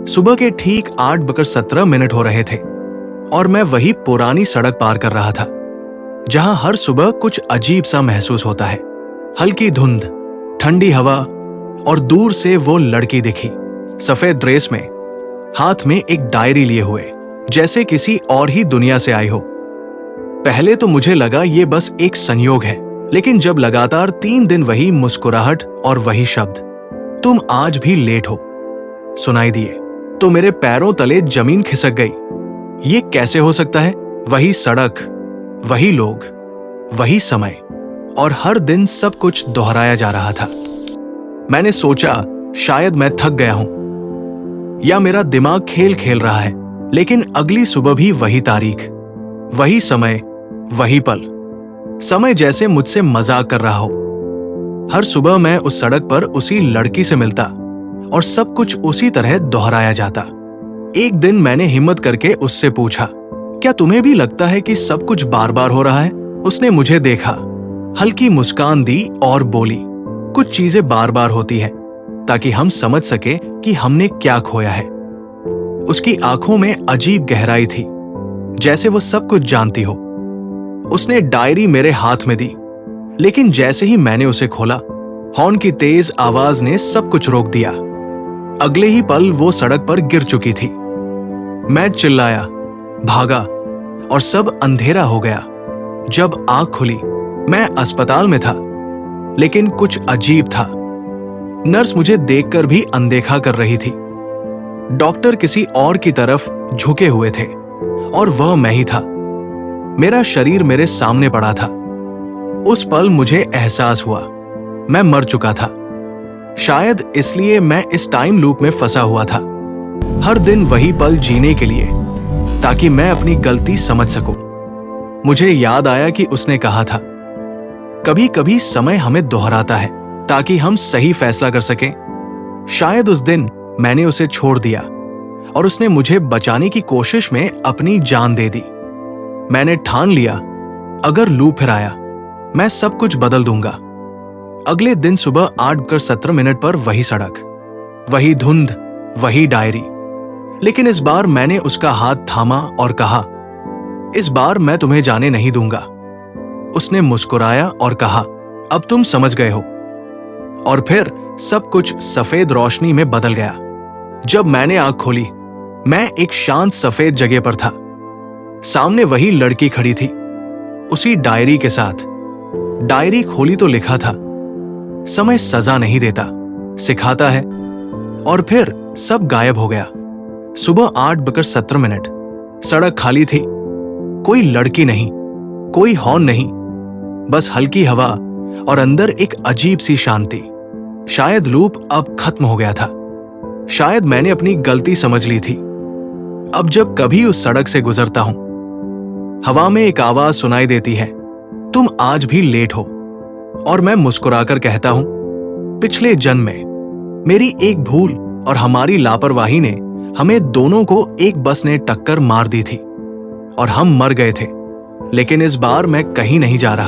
सुबह के ठीक 8:17 हो रहे थे और मैं वही पुरानी सड़क पार कर रहा था जहां हर सुबह कुछ अजीब सा महसूस होता है। हल्की धुंध, ठंडी हवा और दूर से वो लड़की दिखी, सफेद ड्रेस में, हाथ में एक डायरी लिए हुए, जैसे किसी और ही दुनिया से आई हो। पहले तो मुझे लगा ये बस एक संयोग है, लेकिन जब लगातार 3 दिन वही मुस्कुराहट और वही शब्द "तुम आज भी लेट हो" सुनाई दिए तो मेरे पैरों तले जमीन खिसक गई। ये कैसे हो सकता है? वही सड़क, वही लोग, वही समय, और हर दिन सब कुछ दोहराया जा रहा था। मैंने सोचा शायद मैं थक गया हूं या मेरा दिमाग खेल खेल रहा है, लेकिन अगली सुबह भी वही तारीख, वही समय, वही पल। समय जैसे मुझसे मजाक कर रहा हो। हर सुबह मैं उस सड़क पर उसी लड़की से मिलता और सब कुछ उसी तरह दोहराया जाता। एक दिन मैंने हिम्मत करके उससे पूछा, क्या तुम्हें भी लगता है कि सब कुछ बार बार हो रहा है? उसने मुझे देखा, हल्की मुस्कान दी और बोली, कुछ चीजें बार बार होती हैं ताकि हम समझ सके कि हमने क्या खोया है। उसकी आंखों में अजीब गहराई थी, जैसे वो सब कुछ जानती हो। उसने डायरी मेरे हाथ में दी, लेकिन जैसे ही मैंने उसे खोला, हॉर्न की तेज आवाज ने सब कुछ रोक दिया। अगले ही पल वो सड़क पर गिर चुकी थी। मैं चिल्लाया, भागा और सब अंधेरा हो गया। जब आंख खुली, मैं अस्पताल में था, लेकिन कुछ अजीब था। नर्स मुझे देखकर भी अनदेखा कर रही थी। डॉक्टर किसी और की तरफ झुके हुए थे और वह मैं ही था। मेरा शरीर मेरे सामने पड़ा था। उस पल मुझे एहसास हुआ मैं मर चुका था। शायद इसलिए मैं इस टाइम लूप में फंसा हुआ था, हर दिन वही पल जीने के लिए, ताकि मैं अपनी गलती समझ सकूं। मुझे याद आया कि उसने कहा था, कभी कभी समय हमें दोहराता है ताकि हम सही फैसला कर सकें। शायद उस दिन मैंने उसे छोड़ दिया और उसने मुझे बचाने की कोशिश में अपनी जान दे दी। मैंने ठान लिया, अगर लूप फिर आया, मैं सब कुछ बदल दूंगा। अगले दिन सुबह 8:17 पर वही सड़क, वही धुंध, वही डायरी, लेकिन इस बार मैंने उसका हाथ थामा और कहा, इस बार मैं तुम्हें जाने नहीं दूंगा। उसने मुस्कुराया और कहा, अब तुम समझ गए हो। और फिर सब कुछ सफेद रोशनी में बदल गया। जब मैंने आंख खोली, मैं एक शांत सफेद जगह पर था। सामने वही लड़की खड़ी थी, उसी डायरी के साथ। डायरी खोली तो लिखा था, समय सजा नहीं देता, सिखाता है। और फिर सब गायब हो गया। सुबह 8:17, सड़क खाली थी, कोई लड़की नहीं, कोई हॉर्न नहीं, बस हल्की हवा और अंदर एक अजीब सी शांति। शायद लूप अब खत्म हो गया था। शायद मैंने अपनी गलती समझ ली थी। अब जब कभी उस सड़क से गुजरता हूं, हवा में एक आवाज सुनाई देती है, तुम आज भी लेट हो। और मैं मुस्कुराकर कहता हूं, पिछले जन्म में मेरी एक भूल और हमारी लापरवाही ने हमें दोनों को एक बस ने टक्कर मार दी थी और हम मर गए थे। लेकिन इस बार मैं कहीं नहीं जा रहा।